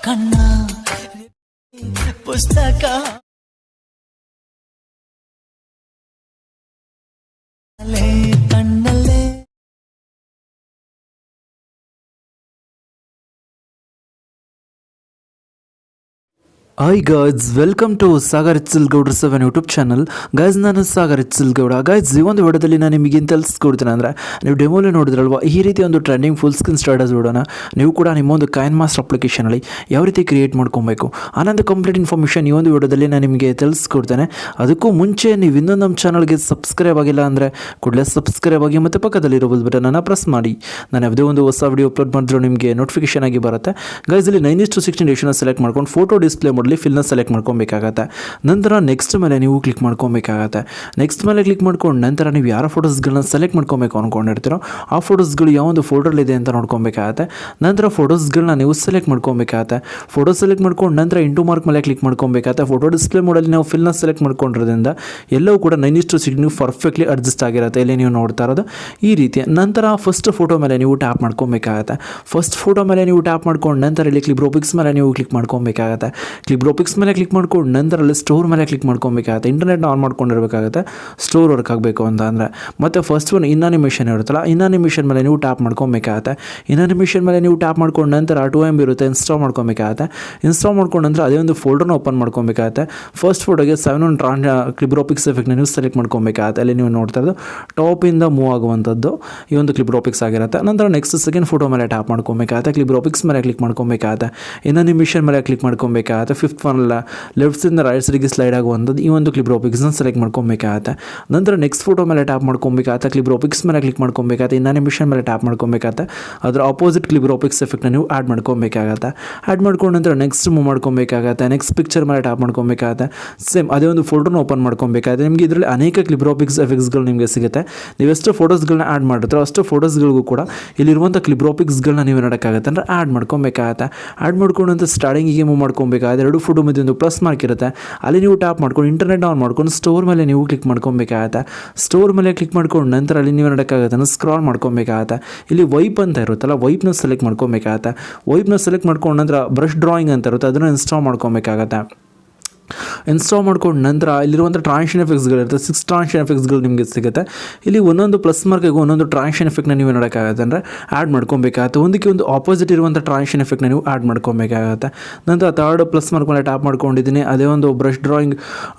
ಕಣ್ಣ ಪುಸ್ತಕ ಕಣ್ಣಲ್ಲೇ hi guys, welcome to Sagar Gowdra 7 YouTube channel. Guys, ನಾನು ಸಾಗರ್ ಗೌಡ. ಗಾಯ್ಸ್, ಈ ಒಂದು ವಿಡಿಯೋದಲ್ಲಿ ನಾನು ನಿಮಗೆ ಏನು ತಿಳಿಸ್ಕೊಡ್ತೀನಿ ಅಂದರೆ, ನೀವು ಡೆಮೋಲಿ ನೋಡಿದ್ರಲ್ವ, ಈ ರೀತಿ ಒಂದು ಟ್ರೆಂಡಿಂಗ್ ಫುಲ್ ಸ್ಕ್ರೀನ್ ಸ್ಟೇಟಸ್ ವಿಡಿಯೋನ ನೀವು ಕೂಡ ನಿಮ್ಮೊಂದು ಕಾಯಿನ್ ಮಾಸ್ಟರ್ ಅಪ್ಲಿಕೇಶನಲ್ಲಿ ಯಾವ ರೀತಿ ಕ್ರಿಯೇಟ್ ಮಾಡ್ಕೊಬೇಕು ಅನ್ನೋದು ಕಂಪ್ಲೀಟ್ ಇನ್ಫಾರ್ಮೇಷನ್ ಈ ಒಂದು ವಿಡಿಯೋದಲ್ಲಿ ನಾನು ನಿಮಗೆ ತಿಳಿಸ್ಕೊಡ್ತೇನೆ. ಅದಕ್ಕೂ ಮುಂಚೆ ನೀವು ಇನ್ನೊಂದು ನಮ್ಮ ಚಾನಲ್ಗೆ ಸಬ್ಸ್ಕ್ರೈಬ್ ಆಗಿಲ್ಲ ಅಂದರೆ ಕೂಡಲೇ ಸಬ್ಸ್ಕ್ರೈಬ್ ಆಗಿ ಮತ್ತು ಪಕ್ಕದಲ್ಲಿರೋ ಬಟನನ್ನು ಪ್ರೆಸ್ ಮಾಡಿ. ನಾನು ಯಾವುದೇ ಒಂದು ಹೊಸ ವಿಡಿಯೋ ಅಪ್ಲೋಡ್ ಮಾಡಿದ್ರು ನಿಮಗೆ ನೋಟಿಫಿಕೇಶನ್ ಆಗಿ ಬರುತ್ತೆ. ಗಾಯ್ಸ್, ಇಲ್ಲಿ 9:16 ರೇಷನ್ನ ಸೆಲೆಕ್ಟ್ ಮಾಡ್ಕೊಂಡು ಫೋಟೋ ಡಿಸ್ಪ್ಲೇ ಫಿಲ್ನ ಸೆಲೆಕ್ಟ್ ಮಾಡ್ಕೊಬೇಕಾಗತ್ತೆ. ನಂತರ ನೆಕ್ಸ್ಟ್ ಮೇಲೆ ನೀವು ಕ್ಲಿಕ್ ಮಾಡ್ಕೊಬೇಕಾಗತ್ತೆ. ನೆಕ್ಸ್ಟ್ ಮೇಲೆ ಕ್ಲಿಕ್ ಮಾಡ್ಕೊಂಡು ನಂತರ ನೀವು ಯಾರ ಫೋಟೋಸ್ಗಳನ್ನ ಸೆಲೆಕ್ಟ್ ಮಾಡ್ಕೊಬೇಕು ಅಂದ್ಕೊಂಡಿರ್ತೀರೋ ಆ ಫೋಟೋಸ್ಗಳು ಯಾವ ಒಂದು ಫೋಲ್ಡರ್ಲಿದೆ ಅಂತ ನೋಡ್ಕೊಬೇಕಾಗತ್ತೆ. ನಂತರ ಫೋಟೋಸ್ಗಳನ್ನ ನೀವು ಸೆಲೆಕ್ಟ್ ಮಾಡ್ಕೊಬೇಕಾಗತ್ತೆ. ಫೋಟೋ ಸೆಲೆಕ್ಟ್ ಮಾಡ್ಕೊಂಡು ನಂತರ ಇಂಟು ಮಾರ್ಕ್ ಮೇಲೆ ಕ್ಲಿಕ್ ಮಾಡ್ಕೊಬೇಕಾಗತ್ತೆ. ಫೋಟೋ ಡಿಸ್ಪ್ಲೇ ಮೋಡಲ್ಲಿ ನಾವು ಫಿಲ್ನ ಸೆಲೆಕ್ಟ್ ಮಾಡ್ಕೊಂಡಿರೋದ್ರಿಂದ ಎಲ್ಲವೂ ಕೂಡ 9:16 ಪರ್ಫೆಕ್ಟ್ಲಿ ಅಡ್ಜಸ್ಟ್ ಆಗಿರುತ್ತೆ. ಇಲ್ಲಿ ನೀವು ನೋಡ್ತಾ ಇರೋದು ಈ ರೀತಿ. ನಂತರ ಫಸ್ಟ್ ಫೋಟೋ ಮೇಲೆ ನೀವು ಟ್ಯಾಪ್ ಮಾಡ್ಕೊಬೇಕಾಗತ್ತೆ. ಫಸ್ಟ್ ಫೋಟೋ ಮೇಲೆ ನೀವು ಟ್ಯಾಪ್ ಮಾಡ್ಕೊಂಡು ನಂತರ ಇಲ್ಲಿ ಕ್ಲಿಬ್ರೋಪಿಕ್ಸ್ ಮೇಲೆ ನೀವು ಕ್ಲಿಕ್ ಮಾಡ್ಕೊಬೇಕಾಗತ್ತೆ. ಕ್ಲಿಬ್ರೋಪಿಕ್ಸ್ ಮೇಲೆ ಕ್ಲಿಕ್ ಮಾಡ್ಕೊಂಡು ನಂತರ ಅಲ್ಲಿ ಸ್ಟೋರ್ ಮೇಲೆ ಕ್ಲಿಕ್ ಮಾಡ್ಕೊಬೇಕಾಗುತ್ತೆ. ಇಂಟರ್ನೆಟ್ನ ಆನ್ ಮಾಡ್ಕೊಂಡಿರಬೇಕಾಗುತ್ತೆ ಸ್ಟೋರ್ ವರ್ಕ್ ಆಗಬೇಕು ಅಂತ ಅಂದರೆ. ಮತ್ತು ಫಸ್ಟ್ ಒನ್ ಇನ್ನಾನಿಮೇಷನ್ ಇರುತ್ತಲ್ಲ, ಇನ್ನಾನಿಮೇಷನ್ ಮೇಲೆ ನೀವು ಟ್ಯಾಪ್ ಮಾಡ್ಕೊಬೇಕಾಗುತ್ತೆ. ಇನ್ನಾನಿಮೇಷನ್ ಮೇಲೆ ನೀವು ಟ್ಯಾಪ್ ಮಾಡ್ಕೊಂಡು ನಂತರ 2MB ಇರುತ್ತೆ, ಇನ್ಸ್ಟಾಲ್ ಮಾಡ್ಕೊಬೇಕಾಗುತ್ತೆ. ಇನ್ಸ್ಟಾಲ್ ಮಾಡ್ಕೊಂಡು ನಂತರ ಅದೇ ಒಂದು ಫೋಲ್ಡರ್ನ ಓಪನ್ ಮಾಡ್ಕೊಬೇಕಾಗುತ್ತೆ. ಫಸ್ಟ್ ಫೋಟೋಗೆ 7 ಕ್ಲಿಬ್ರೋಪಿಕ್ಸ್ ಎಫೆಕ್ಟ್ನ ನೀವು ಸೆಲೆಕ್ಟ್ ಮಾಡ್ಕೊಬೇಕಾಗುತ್ತೆ. ಅಲ್ಲಿ ನೀವು ನೋಡ್ತಾ ಇರೋದು ಟಾಪಿಂದ ಮೂವ್ ಆಗುವಂಥದ್ದು ಈ ಒಂದು ಕ್ಲಿಬ್ರೋಪಿಕ್ಸ್ ಆಗಿರುತ್ತೆ. ನಂತರ ನೆಕ್ಸ್ಟ್ ಸೆಕೆಂಡ್ ಫೋಟೋ ಮೇಲೆ ಟ್ಯಾಪ್ ಮಾಡ್ಕೊಬೇಕಾಗುತ್ತೆ. ಕ್ಲಿಬ್ರೋಪಿಕ್ಸ್ ಮೇಲೆ ಕ್ಲಿಕ್ ಮಾಡ್ಕೊಬೇಕಾಗುತ್ತೆ. ಇನ್ನಾನಿಮೇಷನ್ ಮೇಲೆ ಕ್ಲಿಕ್ ಮಾಡ್ಕೊಬೇಕಾಗುತ್ತೆ. ಫಿಫ್ತ್ ಒನ್ ಲೆಫ್ಟ್ಸಿಂದ ರೈಟ್ ಸೈಡ್ಗೆ ಸ್ಲೈಡ್ ಆಗುವಂಥದ್ದು ಈ ಒಂದು ಕ್ಲಿಬ್ರೋಪಿಕ್ಸ್ನ ಸೆಲೆಕ್ಟ್ ಮಾಡ್ಕೊಬೇಕಾಗತ್ತೆ. ನಂತರ ನೆಕ್ಸ್ಟ್ ಫೋಟೋ ಮೇಲೆ ಟ್ಯಾಪ್ ಮಾಡ್ಕೊಬೇಕಾಗತ್ತೆ. ಕ್ಲಿಬ್ರೋಪಿಕ್ಸ್ ಮೇಲೆ ಕ್ಲಿಕ್ ಮಾಡ್ಕೊಬೇಕಾಗತ್ತೆ. ಇನ್ನಾನಿಮೇಷನ್ ಮೇಲೆ ಟ್ಯಾಪ್ ಮಾಡ್ಕೊಬೇಕಾಗತ್ತೆ. ಅದರ ಆಪೋಸಿಟ್ ಕ್ಲಿಬ್ರೋಪಿಕ್ಸ್ ಎಫೆಕ್ಟ್ನ ನೀವು ಆ್ಯಡ್ ಮಾಡ್ಕೊಬೇಕಾಗತ್ತೆ. ಆ್ಯಡ್ ಮಾಡ್ಕೊಂಡು ನಂತರ ನೆಕ್ಸ್ಟ್ ಮೂವ್ ಮಾಡ್ಕೊಬೇಕಾಗತ್ತೆ. ನೆಕ್ಸ್ಟ್ ಪಿಕ್ಚರ್ ಮೇಲೆ ಟ್ಯಾಪ್ ಮಾಡ್ಕೊಬೇಕಾಗತ್ತೆ. ಸೇಮ್ ಅದೇ ಒಂದು ಫೋಲ್ಡರ್ನ ಓಪನ್ ಮಾಡ್ಕೊಬೇಕಾಗುತ್ತೆ. ನಿಮಗೆ ಇದರಲ್ಲಿ ಅನೇಕ ಕ್ಲಿಬ್ರೋಪಿಕ್ಸ್ ಎಫೆಕ್ಟ್ಸ್ಗಳು ನಿಮಗೆ ಸಿಗುತ್ತೆ. ನೀವೆಷ್ಟು ಫೋಟೋಸ್ಗಳನ್ನ ಆ್ಯಡ್ ಮಾಡಿರ್ತೀರೋ ಅಷ್ಟು ಫೋಟೋಸ್ಗಳಿಗೂ ಕೂಡ ಇಲ್ಲಿರುವಂಥ ಕ್ಲಿಬ್ರೋಪಿಕ್ಸ್ಗಳನ್ನ ನೀವು ನೋಡೋಕ್ಕಾಗತ್ತೆ ಅಂದರೆ ಆ್ಯಡ್ ಮಾಡ್ಕೊಬೇಕಾಗತ್ತೆ. ಆ್ಯಡ್ ಮಾಡ್ಕೊಂಡಂತ ಸ್ಟಾರ್ಟಿಂಗಿಗೆ ಮೂವ್ ಮಾಡ್ಕೊಬೇಕಾಗುತ್ತೆ. ಎರಡು ಫೋಟೋ ಮಧ್ಯೆ ಒಂದು ಪ್ಲಸ್ ಮಾರ್ಕ್ ಇರುತ್ತೆ, ಅಲ್ಲಿ ನೀವು ಟ್ಯಾಪ್ ಮಾಡ್ಕೊಂಡು ಇಂಟರ್ನೆಟ್ ಆನ್ ಮಾಡ್ಕೊಂಡು ಸ್ಟೋರ್ ಮೇಲೆ ನೀವು ಕ್ಲಿಕ್ ಮಾಡ್ಕೊಬೇಕಾಗತ್ತೆ. ಸ್ಟೋರ್ ಮೇಲೆ ಕ್ಲಿಕ್ ಮಾಡ್ಕೊಂಡು ನಂತರ ಅಲ್ಲಿ ನೀವು ನೋಡೋಕ್ಕಾಗತ್ತೆ ಸ್ಕ್ರಾಲ್ ಮಾಡ್ಕೊಬೇಕಾಗತ್ತೆ. ಇಲ್ಲಿ ವೈಪ್ ಅಂತ ಇರುತ್ತಲ್ಲ, ವೈಪ್ನ ಸೆಲೆಕ್ಟ್ ಮಾಡ್ಕೊಬೇಕಾಗತ್ತೆ. ವೈಪ್ನ ಸೆಲೆಕ್ಟ್ ಮಾಡ್ಕೊಂಡು ನಂತರ ಬ್ರಷ್ ಡ್ರಾಯಿಂಗ್ ಅಂತ ಇರುತ್ತೆ, ಅದನ್ನು ಇನ್ಸ್ಟಾಲ್ ಮಾಡ್ಕೊಬೇಕಾಗತ್ತೆ. ಇನ್ಸ್ಟಾಲ್ ಮಾಡ್ಕೊಂಡು ನಂತರ ಇಲ್ಲಿರುವಂಥ ಟ್ರಾನ್ಸಿಷನ್ ಎಫೆಕ್ಟ್ಸ್ಗಳಿರುತ್ತೆ. 6 ಟ್ರಾನ್ಸಿಷನ್ ಎಫೆಕ್ಟ್ಸ್ಗಳು ನಿಮಗೆ ಸಿಗುತ್ತೆ. ಇಲ್ಲಿ ಒಂದೊಂದು ಪ್ಲಸ್ ಮಾರ್ಕಿಗೆ ಒಂದೊಂದು ಟ್ರಾನ್ಸಿಷನ್ ಎಫೆಕ್ಟ್ನ ನೀವು ನೋಡೋಕ್ಕಾಗತ್ತೆ ಅಂದರೆ ಆ್ಯಡ್ ಮಾಡ್ಕೊಬೇಕಾಗತ್ತೆ. ಒಂದಕ್ಕೆ ಒಂದು ಆಪೋಸಿಟ್ ಇರುವಂಥ ಟ್ರಾನ್ಸಿಷನ್ ಎಫೆಕ್ಟ್ನ ನೀವು ಆ್ಯಡ್ ಮಾಡ್ಕೊಬೇಕಾಗತ್ತೆ. ನಂತರ ಥರ್ಡ್ ಪ್ಲಸ್ ಮಾರ್ಕ್ ಮೇಲೆ ಟ್ಯಾಪ್ ಮಾಡ್ಕೊಂಡಿದ್ದೀನಿ. ಅದೇ ಒಂದು ಬ್ರಷ್ ಡ್ರಾಯಿಂಗ್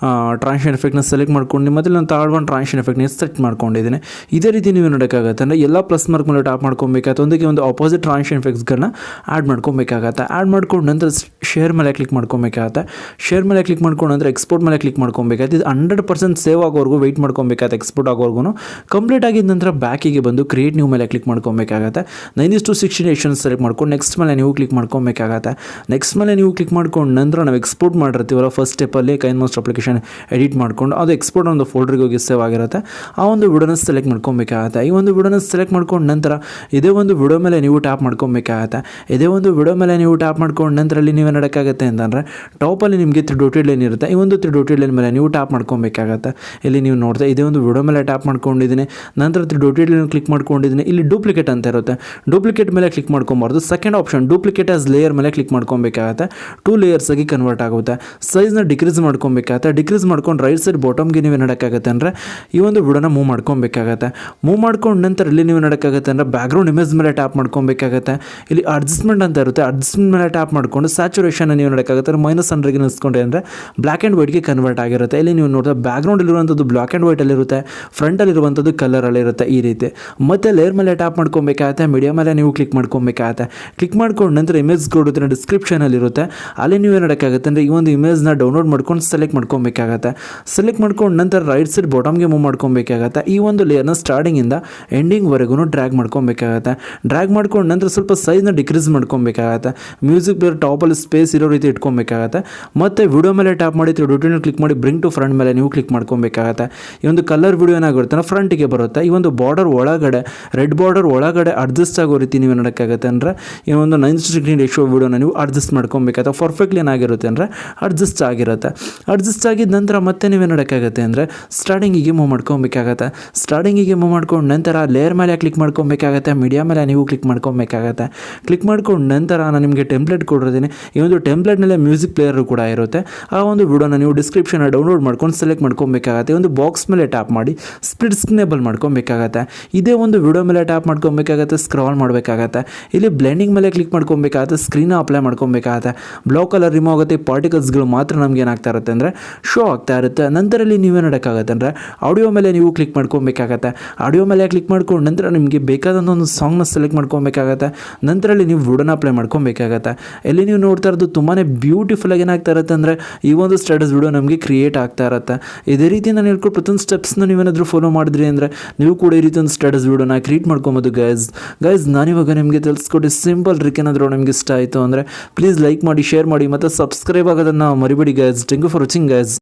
ಟ್ರಾನ್ಸಿಷನ್ ಎಫೆಕ್ಟ್ನ ಸೆಲೆಕ್ಟ್ ಮಾಡ್ಕೊಂಡು ಮತ್ತು ನಾನು ಥರ್ಡ್ ಒನ್ ಟ್ರಾನ್ಸಿಷನ್ ಎಫೆಕ್ಟ್ನ ಸೆಟ್ ಮಾಡ್ಕೊಂಡಿದ್ದೀನಿ. ಇದೇ ರೀತಿ ನೀವು ನೋಡೋಕ್ಕಾಗತ್ತೆ ಅಂದರೆ ಎಲ್ಲ ಪ್ಲಸ್ ಮಾರ್ಕ್ ಮೇಲೆ ಟ್ಯಾಪ್ ಮಾಡ್ಕೊಬೇಕಾಗತ್ತೆ. ಒಂದಕ್ಕೆ ಒಂದು ಆಪೋಸಿಟ್ ಟ್ರಾನ್ಸಿಷನ್ ಎಫೆಕ್ಟ್ಸ್ಗಳನ್ನ ಆ್ಯಡ್ ಮಾಡ್ಕೊಬೇಕಾಗತ್ತೆ. ಆ್ಯಡ್ ಮಾಡ್ಕೊಂಡು ನಂತರ ಶೇರ್ ಮೇಲೆ ಕ್ಲಿಕ್ ಮಾಡ್ಕೊಬೇಕಾಗತ್ತೆ. ಶೇರ್ ಮೇಲೆ ಕ್ಲಿಕ್ ಮಾಡ್ಕೊಂಡು ಅಂದರೆ ಎಕ್ಸ್ಪೋರ್ಟ್ ಮೇಲೆ ಕ್ಲಿಕ್ ಮಾಡ್ಕೊಬೇಕಾಗುತ್ತೆ. ಇದು 100% ಸೇವ್ ಆಗೋವರೆಗೂ ವೆಯ್ಟ್ ಮಾಡ್ಕೊಬೇಕಾಗುತ್ತೆ. ಎಕ್ಸ್ಪೋರ್ಟ್ ಆಗೋವರೆಗೂ ಕಂಪ್ಲೀಟ್ ಆಗಿದ ನಂತರ ಬ್ಯಾಕಿಗೆ ಬಂದು ಕ್ರಿಯೇಟ್ ನ್ಯೂ ಮೇಲೆ ಕ್ಲಿಕ್ ಮಾಡ್ಕೊಬೇಕಾಗತ್ತೆ. 9:16 ರೇಷನ್ ಸೆಲೆಕ್ಟ್ ಮಾಡ್ಕೊಂಡು ನೆಕ್ಸ್ಟ್ ಮೇಲೆ ನೀವು ಕ್ಲಿಕ್ ಮಾಡ್ಕೊಬೇಕಾಗತ್ತೆ. ನೆಕ್ಸ್ಟ್ ಮೇಲೆ ನೀವು ಕ್ಲಿಕ್ ಮಾಡ್ಕೊಂಡು ನಂತರ ನಾವು ಎಕ್ಸ್ಪೋರ್ಟ್ ಮಾಡಿರ್ತೀವಲ್ಲ ಫಸ್ಟ್ ಸ್ಟೆಪ್ಪಲ್ಲಿ ಕಾಯಿನ್ ಮಾಸ್ಟರ್ ಅಪ್ಲಿಕೇಶನ್ ಎಡಿಟ್ ಮಾಡ್ಕೊಂಡು ಅದು ಎಕ್ಸ್ಪೋರ್ಟ್ ಒಂದು ಫೋಲ್ಡರ್ಗೆ ಹೋಗಿ ಸೇವ್ ಆಗಿರುತ್ತೆ. ಆ ಒಂದು ವಿಡಿಯೋನ ಸೆಲೆಕ್ಟ್ ಮಾಡ್ಕೊಬೇಕಾಗತ್ತೆ. ಈ ಒಂದು ವಿಡಿಯೋನ ಸೆಲೆಕ್ಟ್ ಮಾಡ್ಕೊಂಡು ನಂತರ ಇದೇ ಒಂದು ವಿಡಿಯೋ ಮೇಲೆ ನೀವು ಟ್ಯಾಪ್ ಮಾಡ್ಕೊಬೇಕಾಗತ್ತೆ. ಇದೇ ಒಂದು ವಿಡಿಯೋ ಮೇಲೆ ನೀವು ಟ್ಯಾಪ್ ಮಾಡ್ಕೊಂಡು ನಂತರ ಅಲ್ಲಿ ನೀವು ನೋಡೋಕ್ಕಾಗತ್ತೆ ಅಂತಂದರೆ ಟಾಪಲ್ಲಿ ನಿಮಗೆ 3 ಡಾಟೆಡ್ ಲೈನ್ ಇರುತ್ತೆ. ಈ ಒಂದು 3 ಡಾಟೆಡ್ ಲೈನ್ ಮೇಲೆ ನೀವು ಟ್ಯಾಪ್ ಮಾಡ್ಕೊಬೇಕಾಗತ್ತೆ. ಇಲ್ಲಿ ನೀವು ನೋಡ್ತಾ ಇದೇ ಒಂದು ವಿಡಿಯೋ ಮೇಲೆ ಟ್ಯಾಪ್ ಮಾಡ್ಕೊಂಡಿದ್ದೀನಿ. ನಂತರ 3 ಡಾಟೆಡ್ ಲೈನ್ ಕ್ಲಿಕ್ ಮಾಡ್ಕೊಂಡಿದ್ದೀನಿ. ಇಲ್ಲಿ ಡೂಪ್ಲಿಕೇಟ್ ಅಂತ ಇರುತ್ತೆ, ಡೂಪ್ಲಿಕೇಟ್ ಮೇಲೆ ಕ್ಲಿಕ್ ಮಾಡ್ಕೊಬಾರ್ದು. Second option duplicate as layer ಮೇಲೆ ಕ್ಲಿಕ್ ಮಾಡ್ಕೊಬೇಕಾಗತ್ತೆ. 2 ಲೇಯರ್ಸ್ ಆಗಿ ಕನ್ವರ್ಟ್ ಆಗುತ್ತೆ. ಸೈಜ್ನ ಡಿಕ್ರೀಸ್ ಮಾಡ್ಕೊಬೇಕಾಗತ್ತೆ. ಡಿಕ್ರೀಸ್ ಮಾಡ್ಕೊಂಡು ರೈಟ್ ಸೈಡ್ ಬಾಟಮ್ಗೆ ನೀವು ನೋಡೋಕ್ಕಾಗತ್ತೆ ಅಂದರೆ ಈ ಒಂದು ವಿಡಿಯೋನ ಮೂವ್ ಮಾಡ್ಕೊಬೇಕಾಗತ್ತೆ. ಮೂವ್ ಮಾಡ್ಕೊಂಡು ನಂತರ ಇಲ್ಲಿ ನೀವು ನೋಡೋಕ್ಕಾಗತ್ತೆ ಅಂದರೆ ಬ್ಯಾಕ್ಗ್ರೌಂಡ್ ಇಮೇಜ್ ಮೇಲೆ ಟ್ಯಾಪ್ ಮಾಡ್ಕೊಬೇಕಾಗತ್ತೆ. ಇಲ್ಲಿ ಅಡ್ಜಸ್ಟ್ಮೆಂಟ್ ಅಂತ ಇರುತ್ತೆ, ಅಡ್ಜಸ್ಟ್ಮೆಂಟ್ ಮೇಲೆ ಟ್ಯಾಪ್ ಮಾಡ್ಕೊಂಡು ಸ್ಯಾಚುರೇಷನ್ ನೀವು ನೋಡೋಕ್ಕಾಗತ್ತೆ. -100ಗೆ ನಿಲ್ಸ್ಕೊಂಡೆ ಅಂದರೆ ಬ್ಲ್ಯಾಕ್ ಆ್ಯಂಡ್ ವೈಟ್ಗೆ ಕನ್ವರ್ಟ್ ಆಗಿರುತ್ತೆ. ಇಲ್ಲಿ ನೀವು ನೋಡಿದ್ರೆ ಬ್ಯಾಕ್ಗ್ರೌಂಡಲ್ಲಿರುವಂಥದ್ದು ಬ್ಲ್ಯಾಕ್ ಆ್ಯಂಡ್ ವೈಟಲ್ಲಿರುತ್ತೆ, ಫ್ರಂಟಲ್ಲಿರುವಂಥದ್ದು ಕಲರಲ್ಲಿರುತ್ತೆ ಈ ರೀತಿ. ಮತ್ತು ಲೇಯರ್ ಮೇಲೆ ಟ್ಯಾಪ್ ಮಾಡ್ಕೊಬೇಕಾಗತ್ತೆ. ಮೀಡಿಯಾ ಮೇಲೆ ನೀವು ಕ್ಲಿಕ್ ಮಾಡ್ಕೊಬೇಕಾಗತ್ತೆ. ಕ್ಲಿಕ್ ಮಾಡ್ಕೊಂಡು ನಂತರ ಇಮೇಜ್ ಕೊಡುತ್ತೆ ಡಿಸ್ಕ್ರಿಪ್ಷನಲ್ಲಿರುತ್ತೆ, ಅಲ್ಲಿ ನೀವು ನೋಡೋಕ್ಕಾಗತ್ತೆ ಅಂದರೆ ಈ ಒಂದು ಇಮೇಜ್ನ ಡೌನ್ಲೋಡ್ ಮಾಡ್ಕೊಂಡು ಸೆಲೆಕ್ಟ್ ಮಾಡ್ಕೊಬೇಕಾಗತ್ತೆ. ಸೆಲೆಕ್ಟ್ ಮಾಡ್ಕೊಂಡು ನಂತರ ರೈಟ್ ಸೈಡ್ ಬಾಟಮ್ಗೆ ಮೂವ್ ಮಾಡ್ಕೊಬೇಕಾಗತ್ತೆ. ಈ ಒಂದು ಲೇಯರ್ನ ಸ್ಟಾರ್ಟಿಂಗಿಂದ ಎಂಡಿಂಗ್ವರೆಗೂ ಡ್ರ್ಯಾಗ್ ಮಾಡ್ಕೊಬೇಕಾಗತ್ತೆ. ಡ್ರ್ಯಾಗ್ ಮಾಡ್ಕೊಂಡು ನಂತರ ಸ್ವಲ್ಪ ಸೈಜ್ನ ಡಿಕ್ರೀಸ್ ಮಾಡ್ಕೊಬೇಕಾಗತ್ತೆ. ಮ್ಯೂಸಿಕ್ ಪ್ಲೇಯರ್ ಟಾಪಲ್ಲಿ ಸ್ಪೇಸ್ ಇರೋ ರೀತಿ ಇಟ್ಕೊಬೇಕಾಗತ್ತೆ. ಮತ್ತು ವಿಡಿಯೋ ಮೇಲೆ ಮೇಲೆ ಟ್ಯಾಪ್ ಮಾಡಿ ಡ್ಯೂಟಿನಲ್ಲಿ ಕ್ಲಿಕ್ ಮಾಡಿ ಬ್ರಿಂಗ್ ಟು ಫ್ರಂಟ್ ಮೇಲೆ ನೀವು ಕ್ಲಿಕ್ ಮಾಡ್ಕೊಬೇಕಾಗತ್ತೆ. ಈ ಒಂದು ಕಲರ್ ವಿಡಿಯೋ ಏನಾಗಿರುತ್ತೆ ಫ್ರಂಟಿಗೆ ಬರುತ್ತೆ. ಈ ಒಂದು ಬಾರ್ಡರ್ ಒಳಗಡೆ ರೆಡ್ ಬಾರ್ಡರ್ ಒಳಗಡೆ ಅಡ್ಜಸ್ಟ್ ಆಗೋ ರೀತಿ ನೀವು ನೋಡೋಕ್ಕಾಗತ್ತೆ ಅಂದರೆ ಈ ಒಂದು 9:16 ರೇಷಿಯೋ ವಿಡಿಯೋನ ನೀವು ಅಡ್ಜಸ್ಟ್ ಮಾಡ್ಕೊಬೇಕಾಗುತ್ತೆ. ಪರ್ಫೆಕ್ಟ್ಲಿ ಏನಾಗಿರುತ್ತೆ ಅಂದರೆ ಅಡ್ಜಸ್ಟ್ ಆಗಿರುತ್ತೆ. ಅಡ್ಜಸ್ಟ್ ಆಗಿದ ನಂತರ ಮತ್ತೆ ನೀವೇನು ಮಾಡೋಕ್ಕಾಗತ್ತೆ ಅಂದರೆ ಸ್ಟಾರ್ಟಿಂಗಿಗೆ ಮೂವ್ ಮಾಡ್ಕೊಬೇಕಾಗತ್ತೆ. ಸ್ಟಾರ್ಟಿಂಗಿಗೆ ಮೂವ್ ಮಾಡ್ಕೊಂಡು ನಂತರ ಲೇಯರ್ ಮೇಲೆ ಕ್ಲಿಕ್ ಮಾಡ್ಕೊಬೇಕಾಗತ್ತೆ. ಮೀಡಿಯಾ ಮೇಲೆ ನೀವು ಕ್ಲಿಕ್ ಮಾಡ್ಕೊಬೇಕಾಗತ್ತೆ. ಕ್ಲಿಕ್ ಮಾಡ್ಕೊಂಡು ನಂತರ ನಾನು ನಿಮಗೆ ಟೆಂಪ್ಲೇಟ್ ಕೊಡಿರ್ತೀನಿ. ಈ ಒಂದು ಟೆಂಪ್ಲೇಟ್ನಲ್ಲೇ ಮ್ಯೂಸಿಕ್ ಪ್ಲೇಯರು ಕೂಡ ಇರುತ್ತೆ. ಆ ಒಂದು ವಿಡಿಯೋನ ನೀವು ಡಿಸ್ಕ್ರಿಪ್ಷನ್ ಡೌನ್ಲೋಡ್ ಮಾಡ್ಕೊಂಡು ಸೆಲೆಕ್ಟ್ ಮಾಡ್ಕೊಬೇಕಾಗತ್ತೆ. ಒಂದು ಬಾಕ್ಸ್ ಮೇಲೆ ಟ್ಯಾಪ್ ಮಾಡಿ ಸ್ಪ್ಲಿಟ್ ಸ್ಕ್ರೀನೇಬಲ್ ಮಾಡ್ಕೊಬೇಕಾಗತ್ತೆ. ಇದೇ ಒಂದು ವಿಡಿಯೋ ಮೇಲೆ ಟ್ಯಾಪ್ ಮಾಡ್ಕೊಬೇಕಾಗತ್ತೆ. ಸ್ಕ್ರಾಲ್ ಮಾಡಬೇಕಾಗತ್ತೆ. ಇಲ್ಲಿ ಬ್ಲೆಂಡಿಂಗ್ ಮೇಲೆ ಕ್ಲಿಕ್ ಮಾಡ್ಕೊಬೇಕಾಗತ್ತೆ. ಸ್ಕ್ರೀನ್ ಅಪ್ಲೈ ಮಾಡ್ಕೊಬೇಕಾಗತ್ತೆ. ಬ್ಲಾಕ್ ಕಲರ್ ರಿಮೂವ್ ಆಗುತ್ತೆ. ಪಾರ್ಟಿಕಲ್ಸ್ಗಳು ಮಾತ್ರ ನಮ್ಗೆ ಏನಾಗ್ತಾ ಇರುತ್ತೆ ಅಂದರೆ ಶೋ ಆಗ್ತಾ ಇರುತ್ತೆ. ನಂತರಲ್ಲಿ ನೀವೇ ನೋಡೋಕ್ಕಾಗತ್ತೆ ಅಂದರೆ ಆಡಿಯೋ ಮೇಲೆ ನೀವು ಕ್ಲಿಕ್ ಮಾಡ್ಕೊಬೇಕಾಗತ್ತೆ. ಆಡಿಯೋ ಮೇಲೆ ಕ್ಲಿಕ್ ಮಾಡ್ಕೊಂಡು ನಂತರ ನಿಮಗೆ ಬೇಕಾದಂಥ ಒಂದು ಸಾಂಗ್ನ ಸೆಲೆಕ್ಟ್ ಮಾಡ್ಕೊಬೇಕಾಗತ್ತೆ. ನಂತರಲ್ಲಿ ನೀವು ವಿಡಿಯೋನ ಅಪ್ಲೈ ಮಾಡ್ಕೊಬೇಕಾಗತ್ತೆ. ಇಲ್ಲಿ ನೀವು ನೋಡ್ತಾ ಇರೋದು ತುಂಬಾ ಬ್ಯೂಟಿಫುಲ್ಲಾಗಿ ಏನಾಗ್ತಾ ಇರುತ್ತೆ ಅಂದರೆ ಈ ಒಂದು ಸ್ಟೇಟಸ್ ವಿಡಿಯೋ ನಮಗೆ ಕ್ರಿಯೇಟ್ ಆಗ್ತಾ ಇರುತ್ತೆ. ಇದೇ ರೀತಿ ನಾನು ಹೇಳ್ಕೊಟ್ಟು ಪ್ರತಿಯೊಂದು ಸ್ಟೆಪ್ಸ್ನ ನೀವೇನಾದರೂ ಫಾಲೋ ಮಾಡಿದ್ರಿ ಅಂದರೆ ನೀವು ಕೂಡ ಈ ರೀತಿ ಒಂದು ಸ್ಟೇಟಸ್ ವಿಡಿಯೋನ ಕ್ರಿಯೇಟ್ ಮಾಡ್ಕೊಬೋದು. ಗೈಸ್ ನಾನಿವಾಗ ನಿಮಗೆ ತಿಳಿಸ್ಕೊಟ್ಟು ಸಿಂಪಲ್ ಟ್ರಿಕ್ ಏನಾದರೂ ನಿಮಗೆ ಇಷ್ಟ ಆಯಿತು ಅಂದರೆ ಪ್ಲೀಸ್ ಲೈಕ್ ಮಾಡಿ, ಶೇರ್ ಮಾಡಿ ಮತ್ತು ಸಬ್ಸ್ಕ್ರೈಬ್ ಆಗೋದನ್ನು ಮರಿಬೇಡಿ guys. Thank you for watching guys.